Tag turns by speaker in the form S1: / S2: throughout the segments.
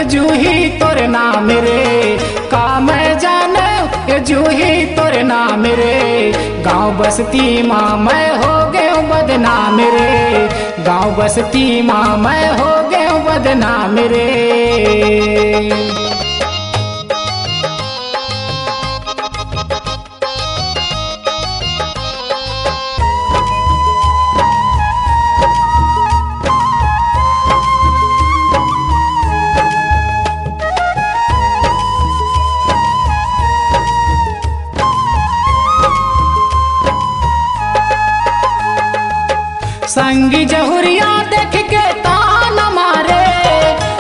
S1: जूही तोर नाम रे, का मैं जाने ये जूही तोर नाम रे। गाँव बस्ती माँ मैं हो गए बदनाम रे, गाँव बस्ती माँ मैं हो गए बदनाम रे। संगी जहुरिया देख के तान मारे,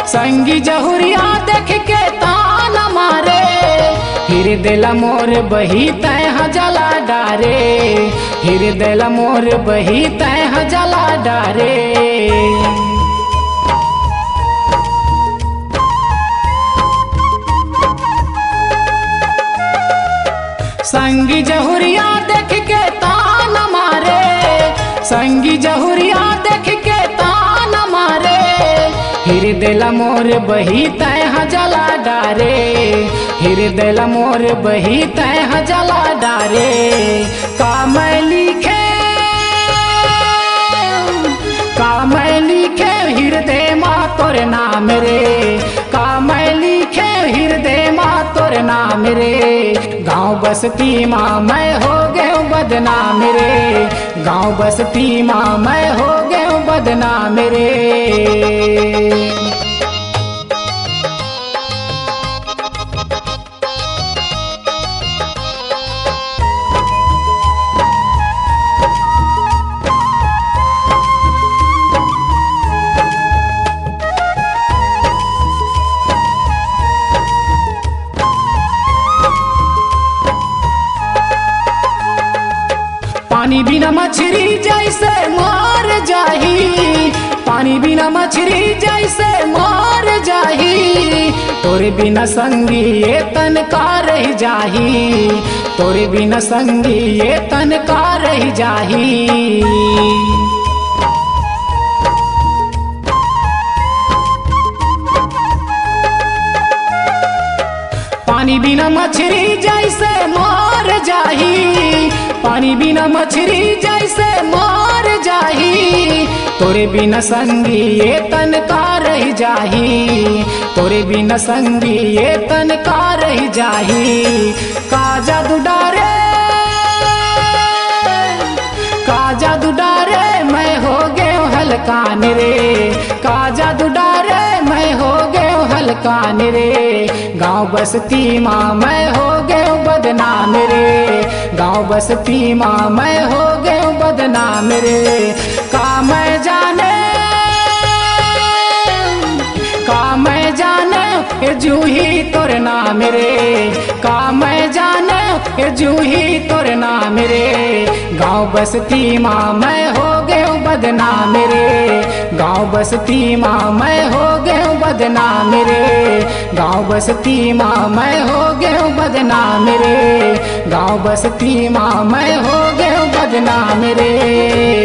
S1: संगी जहुरिया देख के तान मारे। हृदय मोर बही तह जला डारे, हृदय मोर बही तह जला डारे। संगी जहुरिया देख के तान मारे, संगी जहुरिया देख के तान मारे। हृदय मोर बही तह जला डारे, हृदय मोर बही तह जला डारे। का मैं लिखे, का मैं लिखे हृदय माँ तोर नाम रे, का मैं लिखे हृदय माँ तोर नाम रे। गाँव बस्ती माँ मैं हो गए बदनाम रे, गाँव बस्ती माँ मैं हो गए बदनाम रे। पानी बिना मछली जैसे मर जाही, पानी बिना मछली जैसे मर जाही। तोरे बिना संगी ये तन का रह जाही, तोरे बिना संगी ये तन का रह जाही। पानी बिना मछली जैसे मर जाही, पानी बिना मछली जैसे मर जाही। तोरे बिना संगी ये तन का रह जाही, तोरे बिना संगी ये तन का रह जाही। का जादू डारे, का जादू डारे मैं हो गए हलकान रे, का जादू डारे मैं हो गए हलकान रे। गाँव बस्ती माँ मैं हो गए बदनाम रे, गाँव बस्ती माँ मैं हो गए बदनाम रे। का मैं जाने, का मैं जाने ये जूही तोर नाम रे, का मैं जाने ये जूही तोर नाम रे। गाँव बस्ती माँ मैं हो गए बदनाम रे, गाँव बस्ती माँ मैं हो गए बदनाम रे। गाँव बस्ती माँ मैं हो गए बदनाम रे, गाँव बस्ती माँ मैं हो गए बदनाम रे।